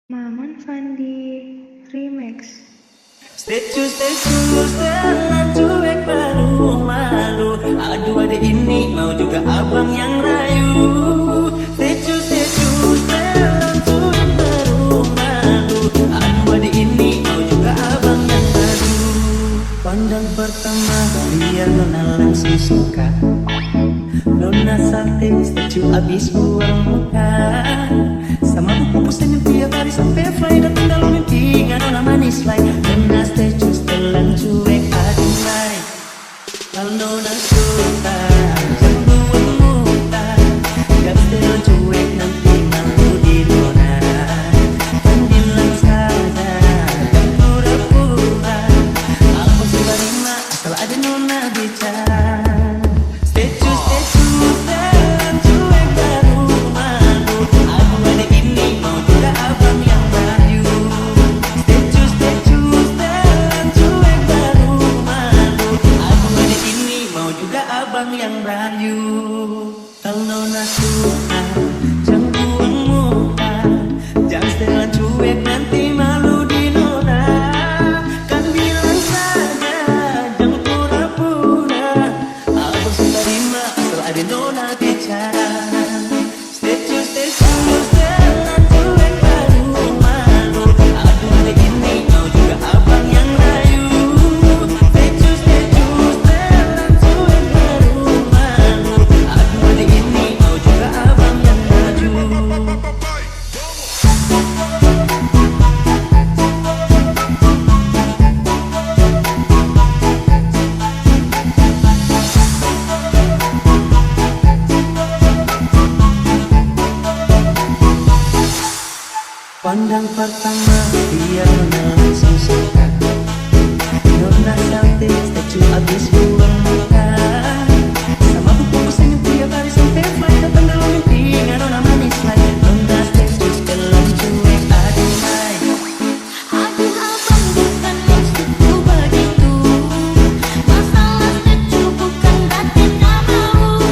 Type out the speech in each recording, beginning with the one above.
Maman Fandi Remix. Status setelan cuek baru malu. Aduh adek ini mau juga abang yang rayu. Status setelan cuek baru malu. Aduh adek ini mau juga abang yang rayu. Pandang pertama biar nona langsung suka. Nona salting statue abis buang muka. Sama buku pusten yang tiap hari sampai fly. Datang dalam mimpi nggak nona manis lain. Nona statue setelan cuek adunai. Kalau nona suka jangan buang muka. Gak setelan cuek nanti malu di nona. Kan bilang saja dan pura-pura. Aku sudah terima asal ada nona bicara. Statue setelan cuek baru malu. Aku adek ini mau juga abang yang rayu. Statue setelan cuek baru malu. Aku adek ini mau juga abang yang rayu. Kalau nona suka jangan buang muka. Jangan setelan cuek nanti malu di nona. Kan bilang saja jangan pura-pura. Aku sudah terima asal ada nona bicara. Statue setelan cuek baru malu. Aduh adek ini mau juga abang yang rayu. Statue setelan cuek baru malu. Aduh adek ini mau juga abang yang maju. Pandang pertama dia nona langsung suka. Nona salting statue abis buang muka. Sama buku pusten yang tiap hari sampai fly. Datang dalam mimpi nggak nona manis lain. Nona statue setelan cuek adunai. Aduh abang bukan maksudku begitu. Masalah statue bukan berarti tak mau.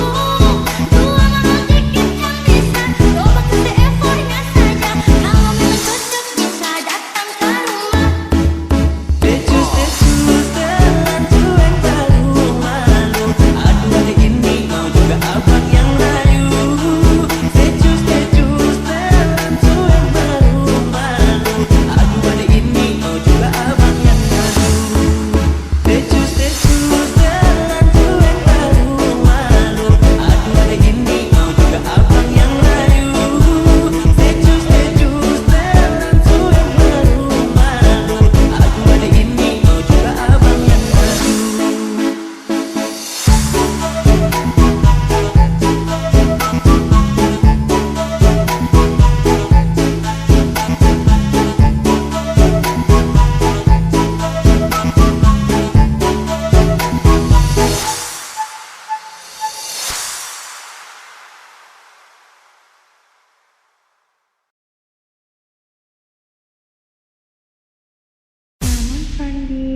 Dua mahal tiket yang bisa. Coba kasih effortnya saja. Kalau memang cocok bisa datang ke rumah. Statue setelan cuek baru malu. Aduh adek ini mau juga abang yang rayu. Statue setelan cuek baru malu. Aduh adek ini mau juga abang yang rayu. Statue setelan cuek baru malu. Aduh adek ini mau juga abang yang rayu. Statue setelan cuek baru malu. Aduh adek ini mau juga abang yang rayu. Maman Fandi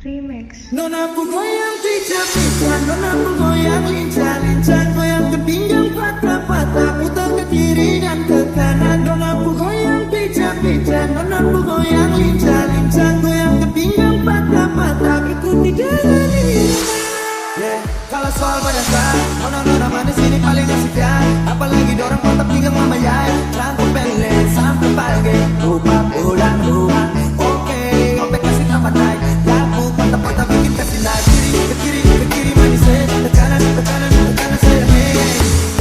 Remix. Nona aku goyang pijak-pijak, nona aku goyang lincah-lincah, goyang ke pinggang patah-patah, putar ke kiri dan ke kanan. Nona aku goyang pijak-pijak, nona aku goyang lincah-lincah, goyang ke pinggang patah-patah, ikuti jalan ini. Yeah, kalau soal berdasar, nona manis ini paling asik ya. Apalagi dorang mantap pinggang mama ya. Rangkum pelet sampai pagi, lupa pulang rumah. Oke, ngopek kasih tambah naik. Laku mantap-mantap bikin kasih naik. Ke kiri manis ke kanan saya. Hey,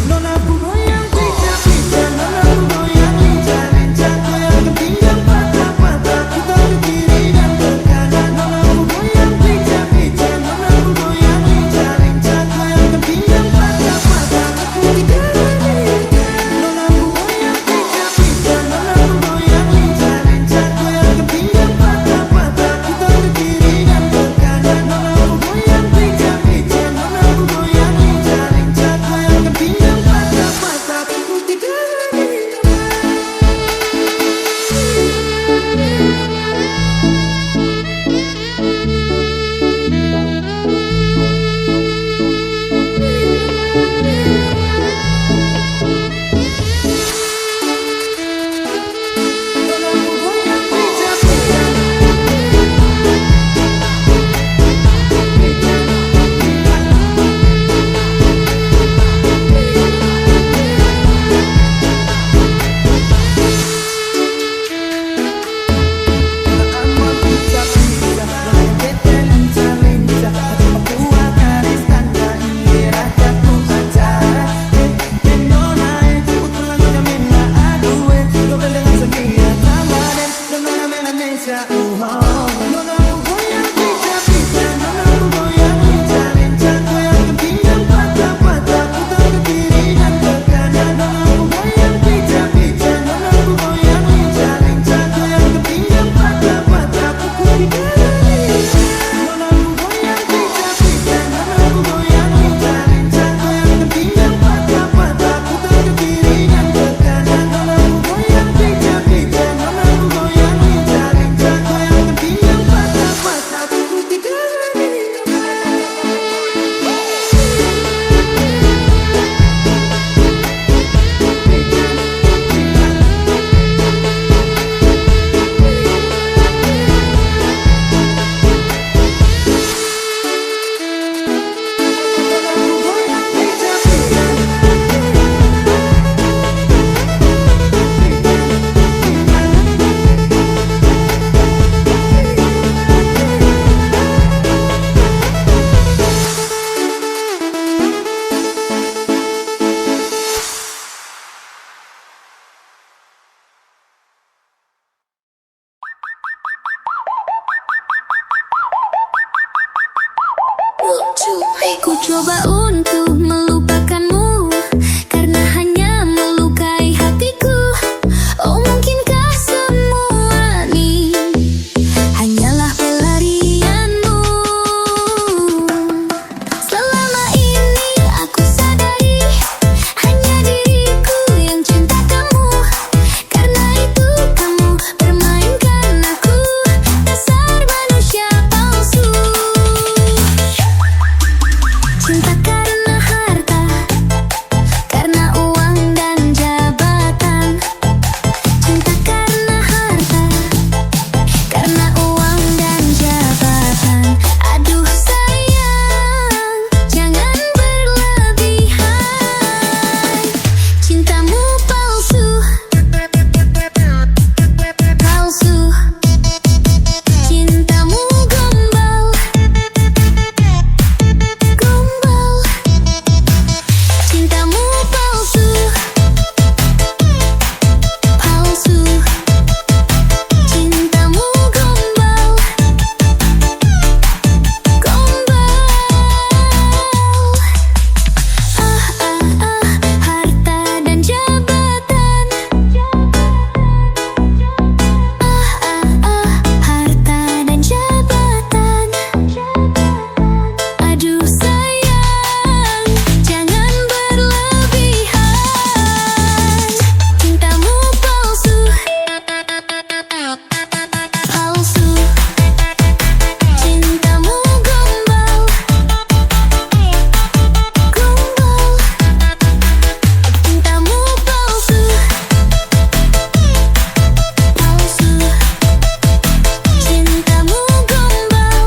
nona aku goyang pijak-pijak, nona aku goyang lincah-lincah, goyang ke pinggang patah-patah, putar ke kiri dan ke kanan. Nona aku goyang pijak-pijak, nona aku goyang lincah-lincah, goyang ke pinggang patah-patah, aku di jalan ini. Nona aku goyang pijak-pijak. Ku coba untuk melupakanmu karena hanya melukai hatiku. Oh, mungkinkah semua ini hanyalah pelarianmu? Selama ini aku sadari hanya diriku yang cinta kamu. Karena itu kamu permainkan aku, dasar manusia palsu. Cinta karena harta, karena uang dan jabatan. Cinta karena harta, karena uang dan jabatan. Aduh sayang, jangan berlebihan. Cintamu palsu, palsu. Cintamu gombal, gombal. Cintamu palsu, palsu. Cintamu gombal, gombal. Harta dan jabatan. Harta dan jabatan. Aduh sayang, jangan berlebihan. Cintamu palsu, palsu. Cintamu gombal, gombal. Cintamu palsu, palsu. Cintamu gombal,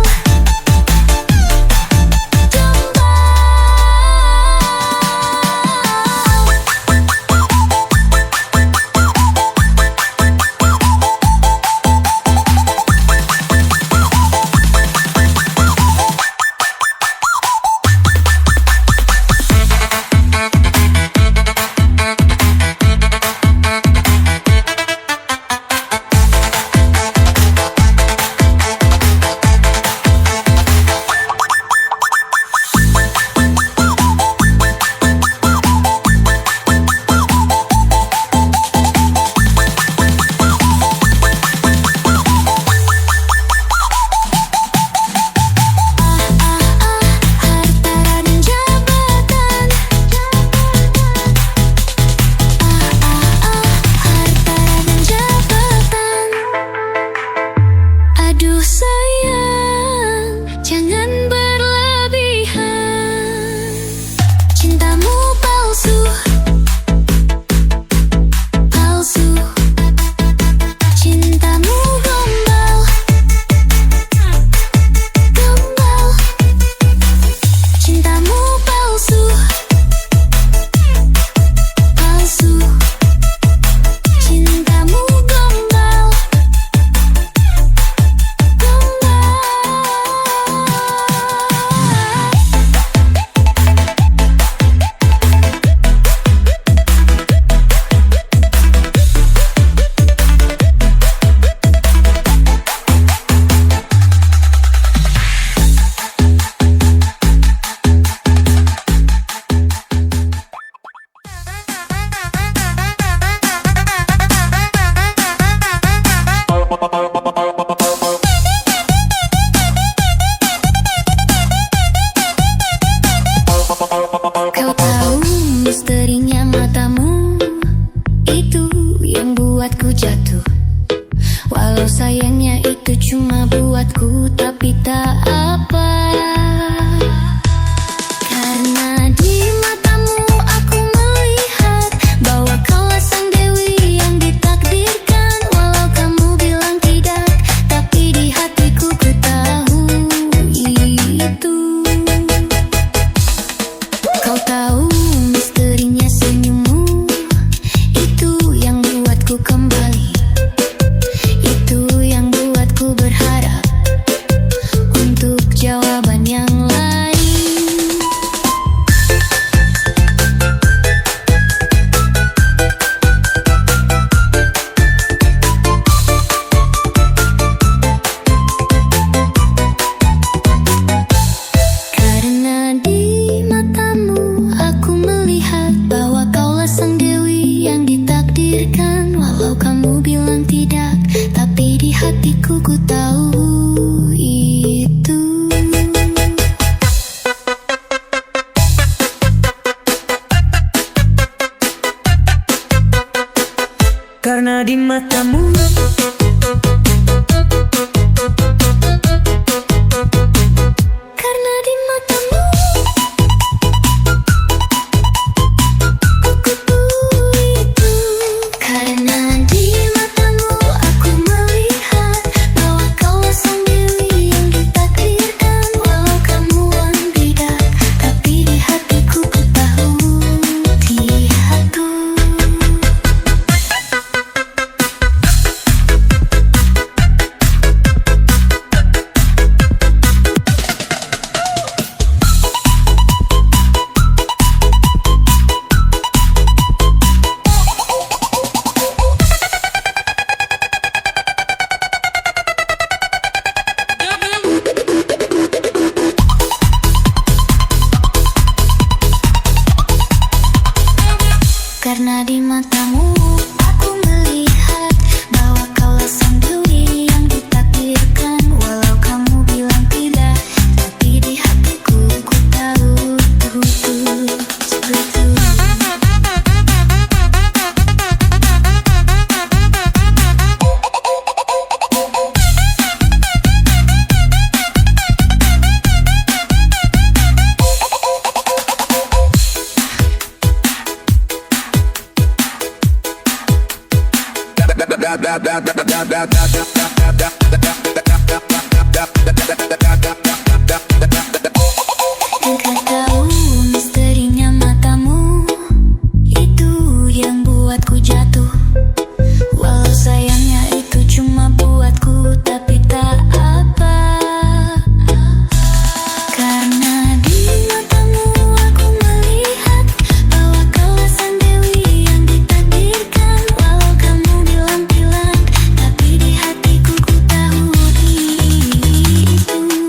harta dan jabatan. Harta dan jabatan. Aduh sayang, jangan berlebihan. Cintamu palsu, palsu. Cintamu gombal, gombal. Cintamu palsu, palsu. Cintamu gombal, Kau tahu misterinya matamu, itu yang buatku jatuh. Walau sayangnya itu cuma buatku, tapi tak apa. Karena di matamu aku melihat bahwa kaulah sang dewi yang ditakdirkan. Walau kamu bilang tidak, tapi di hatiku ku tahu itu. Kau tahu misterinya senyummu, itu yang buatku kembali. Itu yang buatku berharap untuk jawaban yang bilang tidak, tapi di hatiku ku tahu itu. Karena di matamu Karena di matamu kuku itu. Karena di matamu aku melihat bahwa kaulah sang dewi yang ditakdirkan. Walau kamu tidak, tapi di hatiku ku tahu lihatku. Karena di matamu aku melihat bahwa kaulah sang dewi yang ditakdirkan. Walau kamu bilang tidak, tapi di hatiku ku tahu itu. Engkau tahu misterinya matamu, itu yang buatku jatuh. Walau sayangnya itu cuma buatku, tapi tak apa. Karena di matamu aku melihat bahwa kaulah sang dewi yang ditakdirkan. Walau kamu bilang tapi di hatiku ku tahu itu.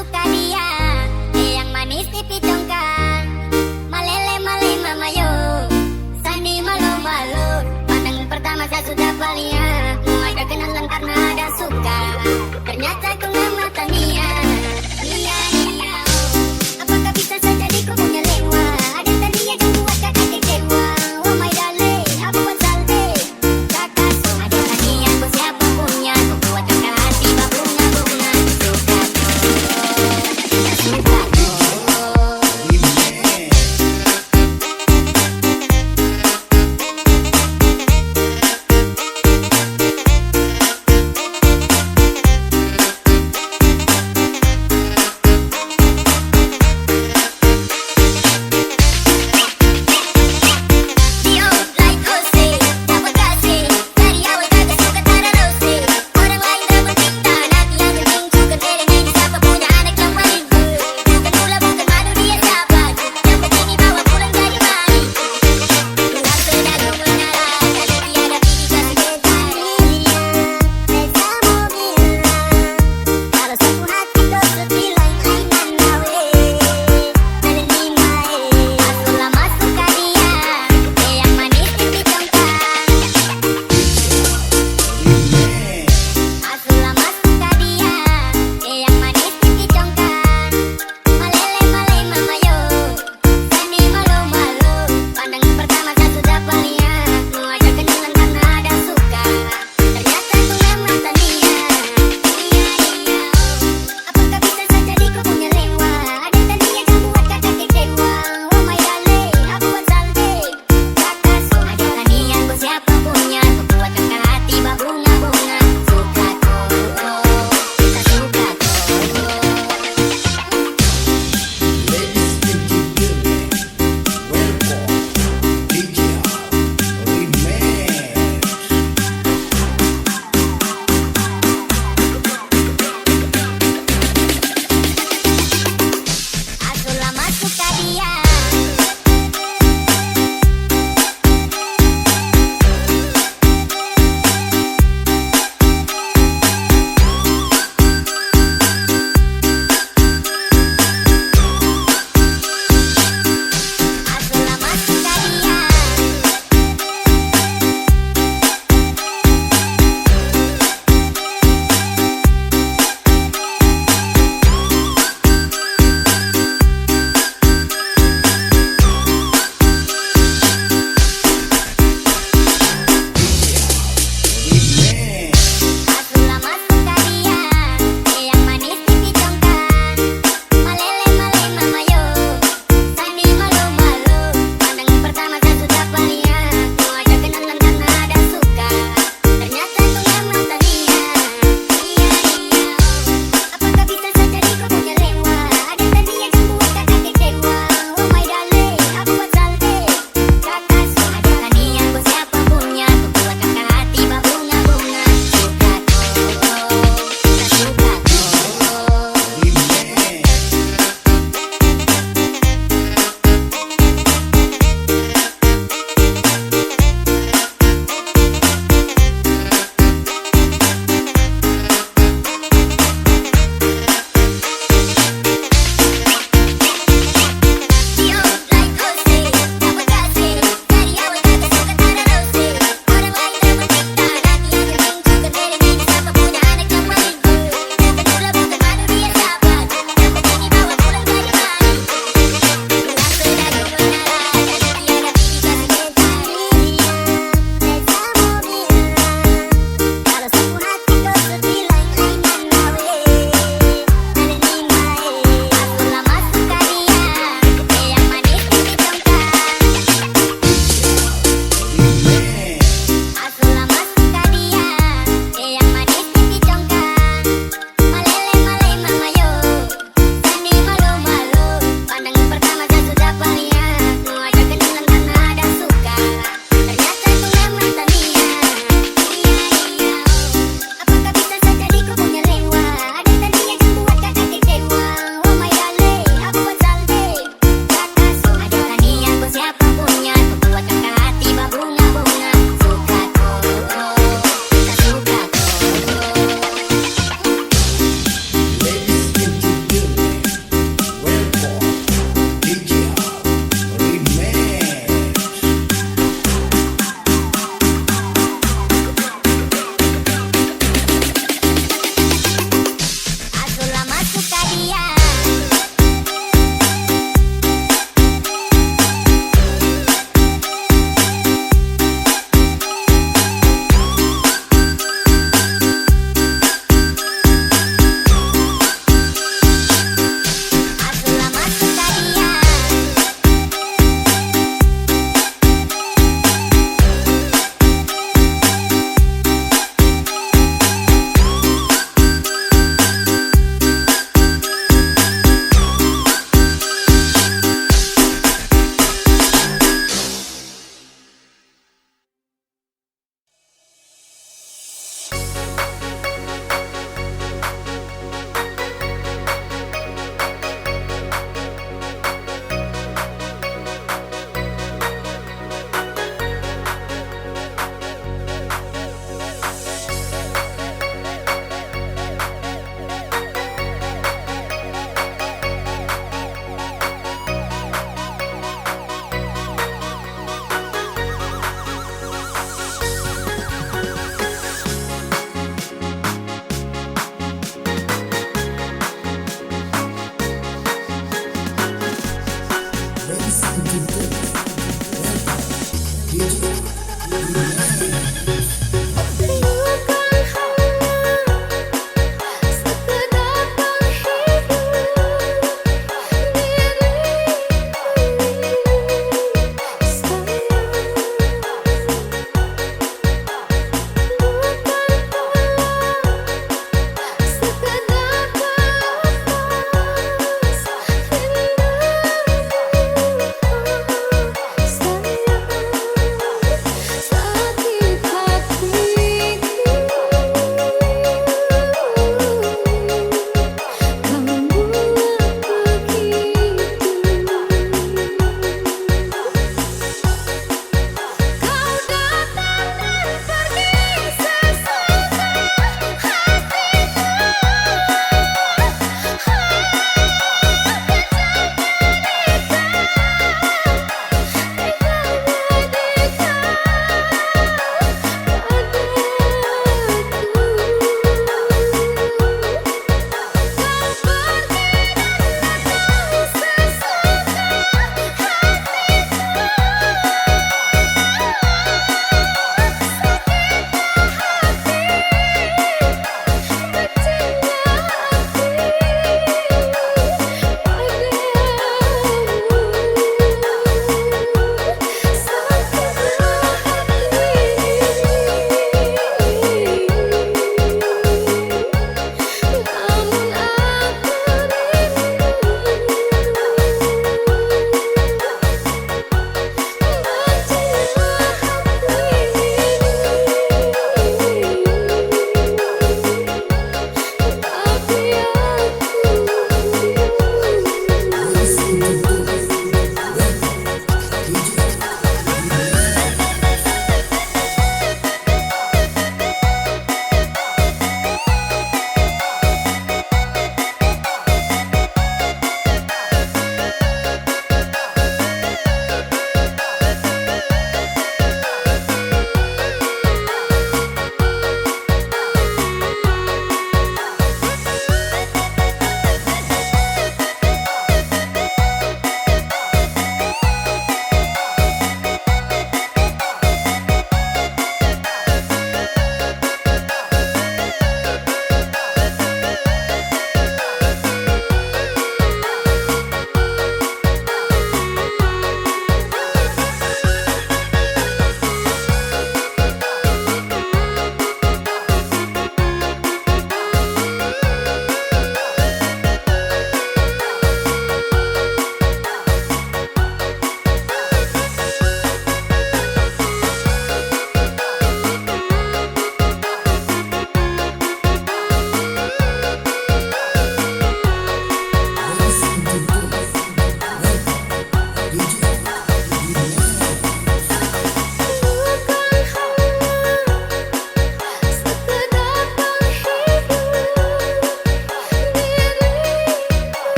suka dia, yang manis pipi congkak, malele male mamayo, Sandi malu-malu. Pandangan pertama saya sudah balia, ada kenalan karena ada suka. Ternyata ku nggak mata Nia, Nia Nia. Apakah bisa saja ku punya lewa? Ada tadinya yang buat kakak kecewa. Oh my darling, apa buat salde? Kakak so ada tadinya ku siapa punya, ku buat kakak hati berbunga-bunga. Suka kok, suka kok. Bukan hanya sekedar penghibur diri sayang.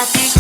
hatiku.